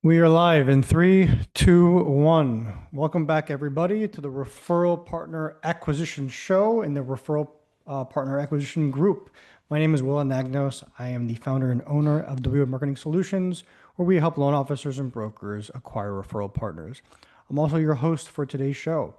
We are live in three, two, one. Welcome back, everybody, to the Referral Partner Acquisition Show in the Referral Partner Acquisition Group. My name is Willa Nagnos. I am the founder and owner of W Marketing Solutions, where we help loan officers and brokers acquire referral partners. I'm also your host for today's show.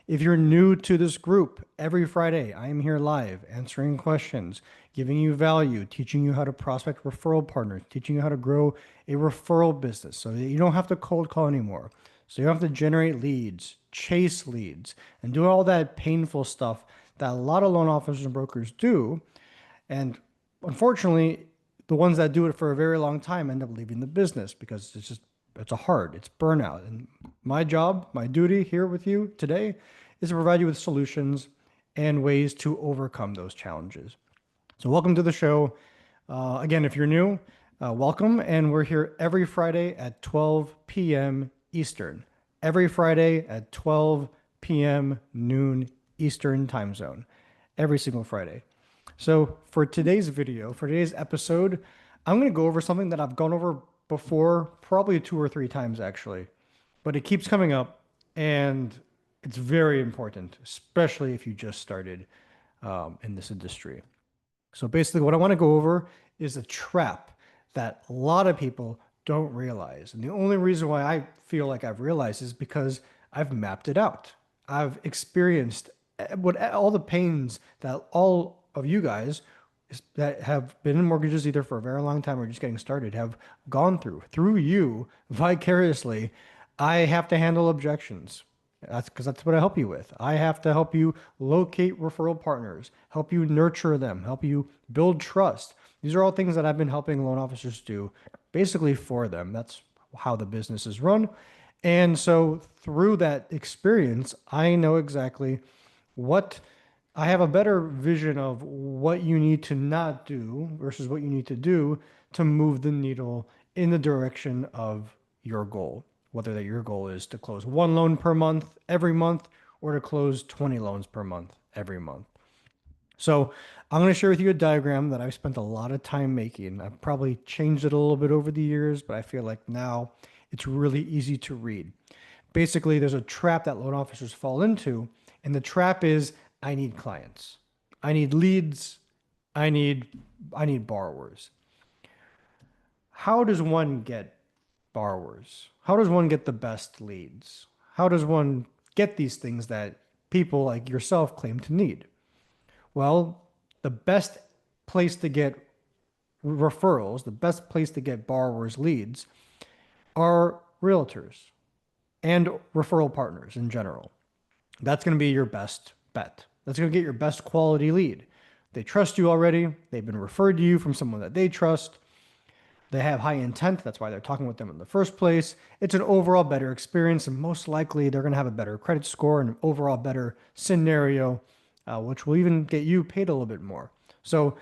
If you're new to this group, every Friday I am here live answering questions, giving you value, teaching you how to prospect referral partners, teaching you how to grow a referral business so that you don't have to cold call anymore. So you don't have to generate leads, chase leads, and do all that painful stuff that a lot of loan officers and brokers do. And unfortunately, the ones that do it for a very long time end up leaving the business because it's burnout. And my job, my duty here with you today is to provide you with solutions and ways to overcome those challenges. So welcome to the show. Again, if you're new, welcome. And we're here every Friday at 12 p.m. Eastern. Every Friday at 12 p.m. noon Eastern time zone. Every single Friday. So for today's video, for today's episode, I'm going to go over something that I've gone over before, probably two or three times actually, but it keeps coming up and it's very important, especially if you just started in this industry. So basically, what I want to go over is a trap that a lot of people don't realize. And the only reason why I feel like I've realized is because I've mapped it out. I've experienced what all the pains that all of you guys that have been in mortgages either for a very long time or just getting started have gone through you vicariously. I have to handle objections. That's what I help you with. I have to help you locate referral partners, help you nurture them, help you build trust. These are all things that I've been helping loan officers do basically for them. That's how the business is run. And so through that experience, I know exactly what I have a better vision of what you need to not do versus what you need to do to move the needle in the direction of your goal. Whether that your goal is to close one loan per month every month or to close 20 loans per month every month. So I'm going to share with you a diagram that I've spent a lot of time making. I've probably changed it a little bit over the years, but I feel like now it's really easy to read. Basically, there's a trap that loan officers fall into, and the trap is I need clients. I need leads. I need I need borrowers. How does one get borrowers? How does one get the best leads? How does one get these things that people like yourself claim to need? Well, the best place to get referrals, the best place to get borrowers' leads are realtors and referral partners in general. That's going to be your best bet. That's going to get your best quality lead. They trust you already. They've been referred to you from someone that they trust. They have high intent. That's why they're talking with them in the first place. It's an overall better experience, and most likely they're going to have a better credit score and an overall better scenario, which will even get you paid a little bit more. So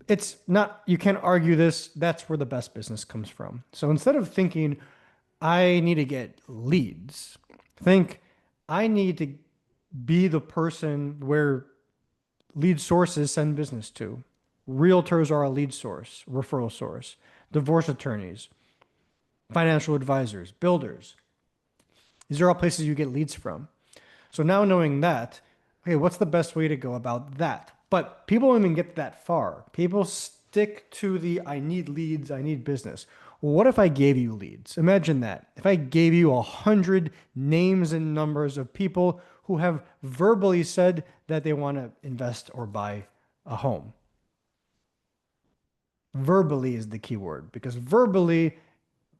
it's not, you can't argue this. That's where the best business comes from. So instead of thinking, I need to get leads, think, I need to be the person where lead sources send business to. Realtors are a lead source, referral source. Divorce attorneys, financial advisors, builders. These are all places you get leads from. So now knowing that, okay, what's the best way to go about that? But people don't even get that far. People stick to the I need leads, I need business. Well, what if I gave you leads? Imagine that. If I gave you 100 names and numbers of people who have verbally said that they want to invest or buy a home. Verbally is the key word because verbally,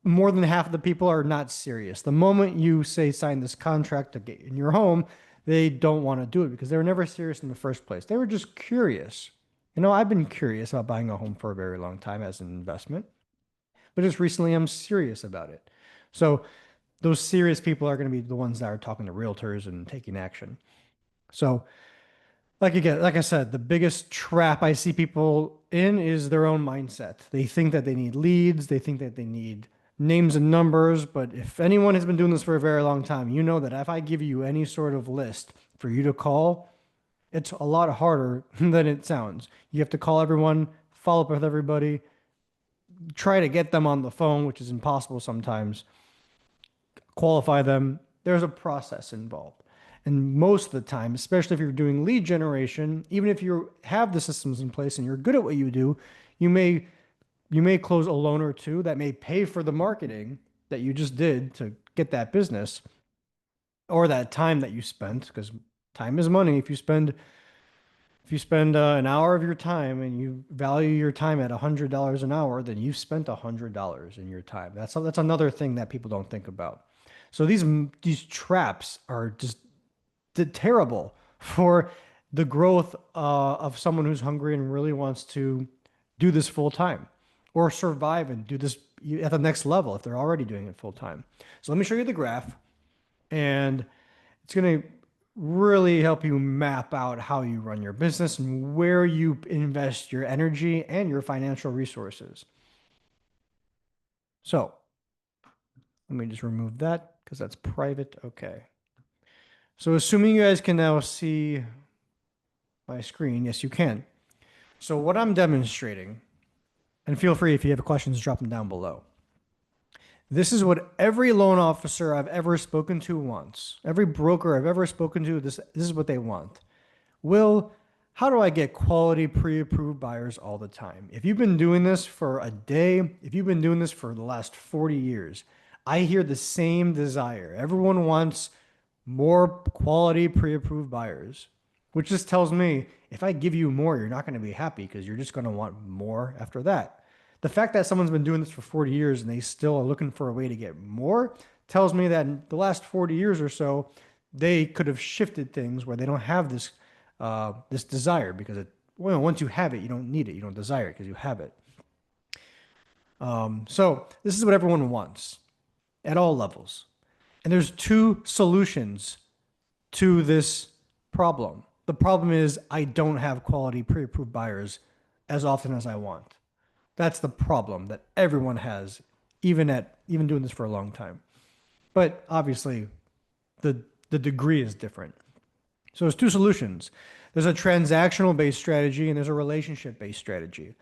more than half of the people are not serious. The moment you say sign this contract to get in your home, they don't want to do it because they were never serious in the first place. They were just curious. You know, I've been curious about buying a home for a very long time as an investment, but just recently I'm serious about it. So those serious people are going to be the ones that are talking to realtors and taking action. So like I said, the biggest trap I see people in is their own mindset. They think that they need leads, they think that they need names and numbers, but if anyone has been doing this for a very long time, you know that if I give you any sort of list for you to call, it's a lot harder than it sounds. You have to call everyone, follow up with everybody, try to get them on the phone, which is impossible sometimes, qualify them. There's a process involved. And most of the time, especially if you're doing lead generation, even if you have the systems in place and you're good at what you do, you may you may close a loan or two that may pay for the marketing that you just did to get that business or that time that you spent, because time is money. If you spend an hour of your time and you value your time at $100 an hour, then you've spent $100 in your time. That's another thing that people don't think about. So these traps are just terrible for the growth of someone who's hungry and really wants to do this full time or survive and do this at the next level if they're already doing it full time. So let me show you the graph, and it's going to really help you map out how you run your business and where you invest your energy and your financial resources. So let me just remove that because that's private. Okay. So assuming you guys can now see my screen, yes, you can. So what I'm demonstrating, and feel free if you have questions, drop them down below. This is what every loan officer I've ever spoken to wants. Every broker I've ever spoken to, this is what they want. Will, how do I get quality pre-approved buyers all the time? If you've been doing this for a day, if you've been doing this for the last 40 years, I hear the same desire. Everyone wants more quality pre-approved buyers, which just tells me if I give you more, you're not going to be happy because you're just going to want more after that. The fact that someone's been doing this for 40 years and they still are looking for a way to get more tells me that in the last 40 years or so, they could have shifted things where they don't have this desire because once you have it, you don't need it. You don't desire it because you have it. So this is what everyone wants at all levels. And there's two solutions to this problem. The problem is I don't have quality pre-approved buyers as often as I want. That's the problem that everyone has, even doing this for a long time. But obviously, the degree is different. So there's two solutions. There's a transactional-based strategy and there's a relationship-based strategy.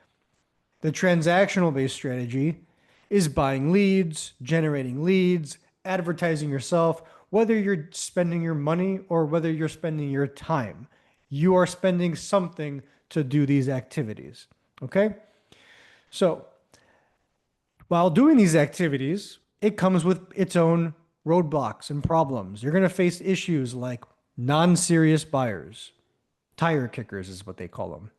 The transactional-based strategy is buying leads, generating leads, advertising yourself, whether you're spending your money or whether you're spending your time. You are spending something to do these activities. Okay? So, while doing these activities, it comes with its own roadblocks and problems. You're going to face issues like non-serious buyers, tire kickers is what they call them.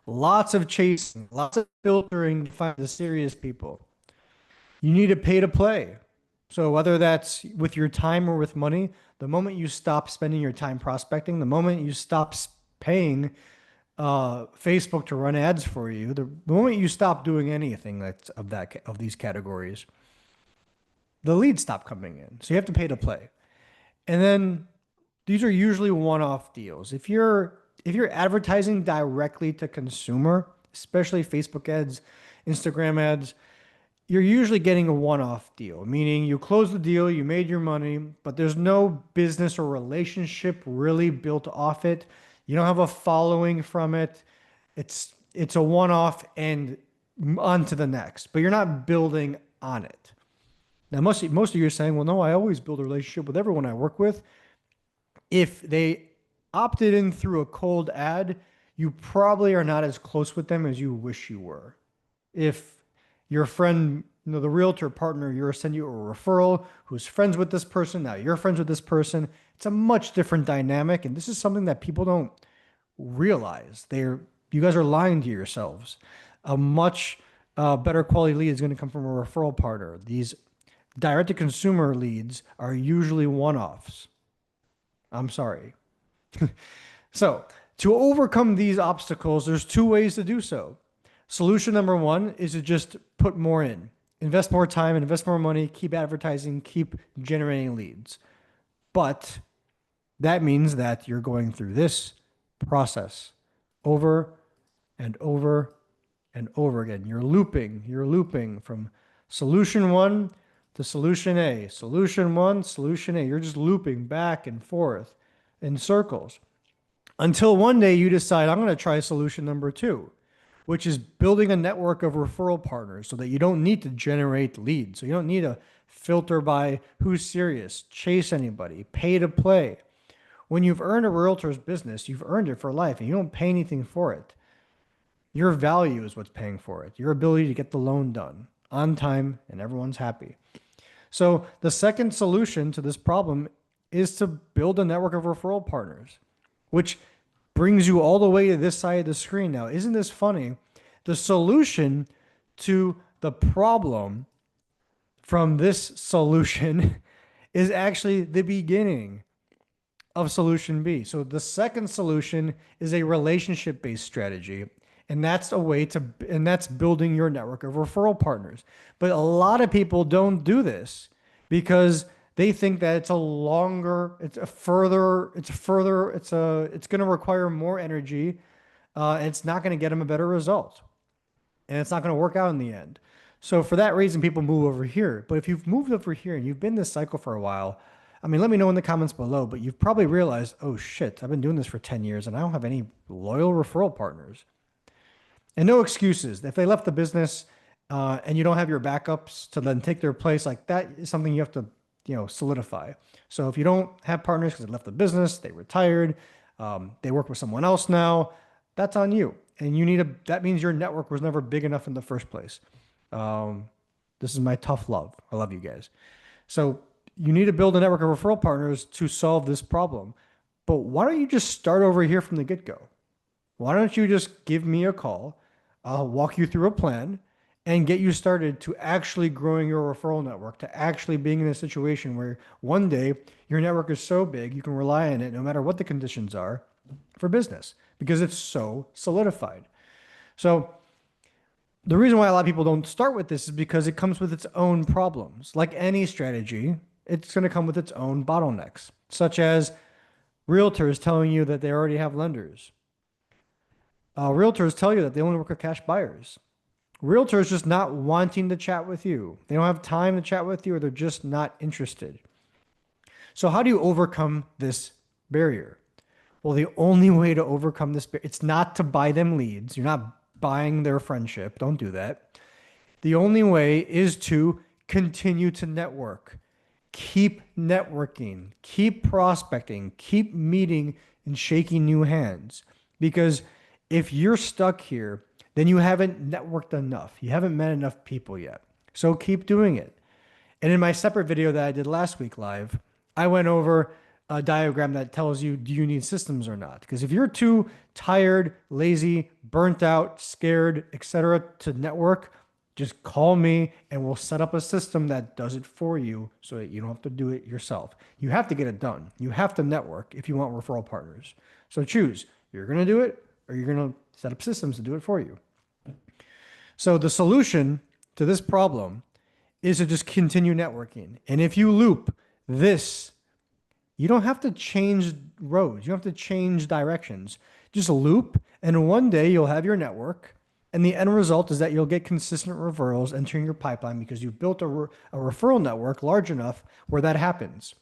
Lots of chasing, lots of filtering to find the serious people. You need to pay to play. So whether that's with your time or with money, the moment you stop spending your time prospecting, the moment you stop paying Facebook to run ads for you, the moment you stop doing anything that's of these categories, the leads stop coming in. So you have to pay to play. And then these are usually one-off deals. If you're advertising directly to consumer, especially Facebook ads, Instagram ads, you're usually getting a one-off deal, meaning you close the deal, you made your money, but there's no business or relationship really built off it. You don't have a following from it. It's a one-off and on to the next, but you're not building on it. Now, most of you are saying, well, no, I always build a relationship with everyone I work with. If they opted in through a cold ad, you probably are not as close with them as you wish you were. If your friend, the realtor partner, you're sending you a referral who's friends with this person, now you're friends with this person, it's a much different dynamic. And this is something that people don't realize. You guys are lying to yourselves. A much better quality lead is going to come from a referral partner. These direct-to-consumer leads are usually one-offs. I'm sorry. So to overcome these obstacles, there's two ways to do so. Solution number one is to just put more in, invest more time, invest more money, keep advertising, keep generating leads. But that means that you're going through this process over and over and over again. You're looping from solution one to solution A, solution one, solution A. You're just looping back and forth in circles until one day you decide, I'm going to try solution number two, which is building a network of referral partners so that you don't need to generate leads. So you don't need to filter by who's serious, chase anybody, pay to play. When you've earned a realtor's business, you've earned it for life and you don't pay anything for it. Your value is what's paying for it. Your ability to get the loan done on time and everyone's happy. So the second solution to this problem is to build a network of referral partners, which brings you all the way to this side of the screen now. Isn't this funny? The solution to the problem from this solution is actually the beginning of solution B. So the second solution is a relationship-based strategy. And that's a way to, and that's building your network of referral partners. But a lot of people don't do this because they think that it's a longer, it's going to require more energy. And it's not going to get them a better result. And it's not going to work out in the end. So for that reason, people move over here. But if you've moved over here and you've been in this cycle for a while, I mean, let me know in the comments below, but you've probably realized, oh shit, I've been doing this for 10 years and I don't have any loyal referral partners. And no excuses. If they left the business and you don't have your backups to then take their place, like that is something you have to, solidify. So if you don't have partners because they left the business, they retired, they work with someone else now, that's on you. And that means your network was never big enough in the first place. This is my tough love. I love you guys. So you need to build a network of referral partners to solve this problem. But why don't you just start over here from the get-go? Why don't you just give me a call? I'll walk you through a plan and get you started to actually growing your referral network, to actually being in a situation where one day your network is so big you can rely on it no matter what the conditions are for business because it's so solidified. So the reason why a lot of people don't start with this is because it comes with its own problems. Like any strategy, it's going to come with its own bottlenecks, such as realtors telling you that they already have lenders. Realtors tell you that they only work with cash buyers. Realtors just not wanting to chat with you. They don't have time to chat with you or they're just not interested. So how do you overcome this barrier? Well, the only way to overcome this, it's not to buy them leads. You're not buying their friendship. Don't do that. The only way is to continue to network. Keep networking, keep prospecting, keep meeting and shaking new hands. Because if you're stuck here, then you haven't networked enough. You haven't met enough people yet. So keep doing it. And in my separate video that I did last week live, I went over a diagram that tells you, do you need systems or not? Because if you're too tired, lazy, burnt out, scared, etc. to network, just call me and we'll set up a system that does it for you so that you don't have to do it yourself. You have to get it done. You have to network if you want referral partners. So choose. You're going to do it or you're going to set up systems to do it for you. So the solution to this problem is to just continue networking. And if you loop this, you don't have to change roads. You don't have to change directions. Just loop and one day you'll have your network. And the end result is that you'll get consistent referrals entering your pipeline because you've built a referral network large enough where that happens.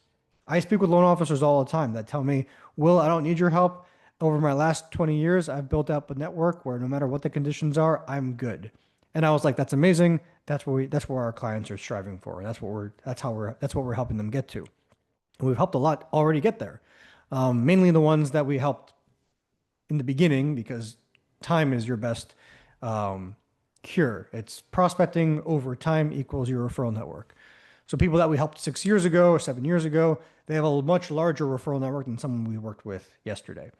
I speak with loan officers all the time that tell me, Will, I don't need your help. Over my last 20 years, I've built up a network where no matter what the conditions are, I'm good. And I was like, that's amazing. That's where our clients are striving for. And that's what we're helping them get to. And we've helped a lot already get there. Mainly the ones that we helped in the beginning because time is your best cure. It's prospecting over time equals your referral network. So people that we helped 6 years ago or 7 years ago, they have a much larger referral network than someone we worked with yesterday.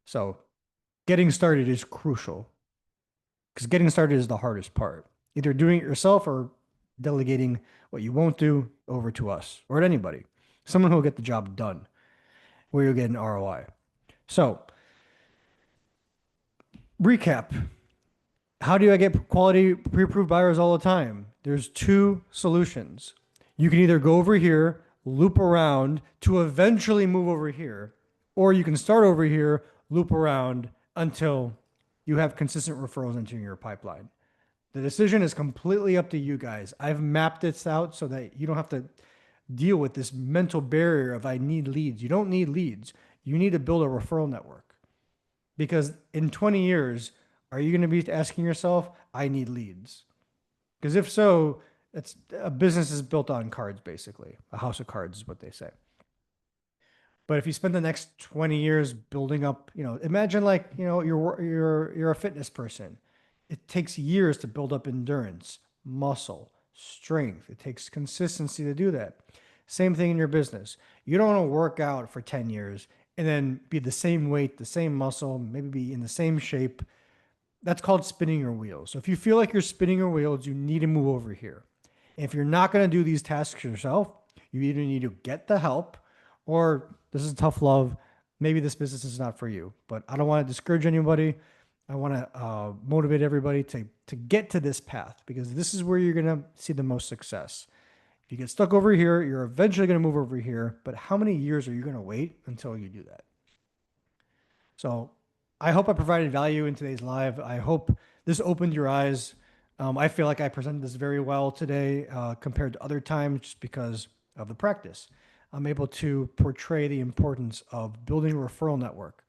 So getting started is crucial because getting started is the hardest part. Either doing it yourself or delegating what you won't do over to us or at anybody. Someone who will get the job done where you'll get an ROI. So recap. How do I get quality pre-approved buyers all the time? There's two solutions. You can either go over here, loop around to eventually move over here, or you can start over here, loop around until you have consistent referrals entering your pipeline. The decision is completely up to you guys. I've mapped this out so that you don't have to deal with this mental barrier of I need leads. You don't need leads. You need to build a referral network because in 20 years, Are you going to be asking yourself, I need leads? Because if so, it's a business is built on cards, basically. A house of cards is what they say. But if you spend the next 20 years building up, imagine like, you're a fitness person. It takes years to build up endurance, muscle, strength. It takes consistency to do that. Same thing in your business. You don't want to work out for 10 years and then be the same weight, the same muscle, maybe be in the same shape. That's called spinning your wheels. So if you feel like you're spinning your wheels, you need to move over here. And if you're not going to do these tasks yourself, you either need to get the help or this is tough love. Maybe this business is not for you, but I don't want to discourage anybody. I want to motivate everybody to get to this path because this is where you're going to see the most success. If you get stuck over here, you're eventually going to move over here. But how many years are you going to wait until you do that? So I hope I provided value in today's live. I hope this opened your eyes. I feel like I presented this very well today compared to other times just because of the practice. I'm able to portray the importance of building a referral network.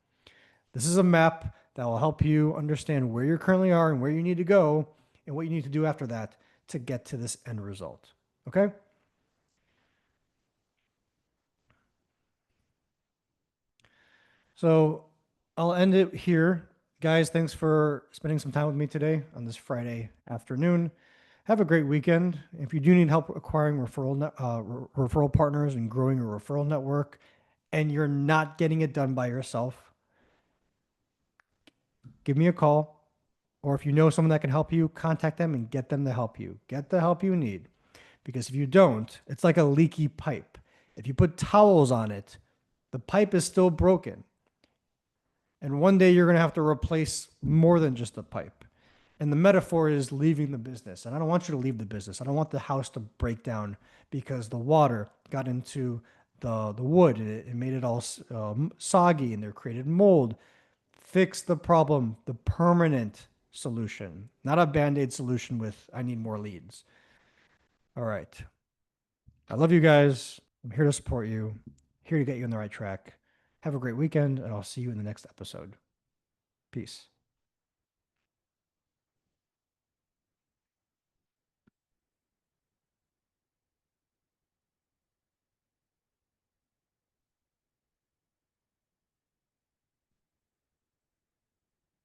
This is a map that will help you understand where you currently are and where you need to go and what you need to do after that to get to this end result. Okay? So I'll end it here. Guys, thanks for spending some time with me today on this Friday afternoon. Have a great weekend. If you do need help acquiring referral partners and growing a referral network, and you're not getting it done by yourself, give me a call. Or if you know someone that can help you, contact them and get them to help you. Get the help you need. Because if you don't, it's like a leaky pipe. If you put towels on it, the pipe is still broken. And one day you're going to have to replace more than just the pipe. And the metaphor is leaving the business. And I don't want you to leave the business. I don't want the house to break down because the water got into the wood and it made it all soggy and there created mold. Fix the problem, the permanent solution, not a band aid solution with I need more leads. All right. I love you guys. I'm here to support you, here to get you on the right track. Have a great weekend, and I'll see you in the next episode. Peace.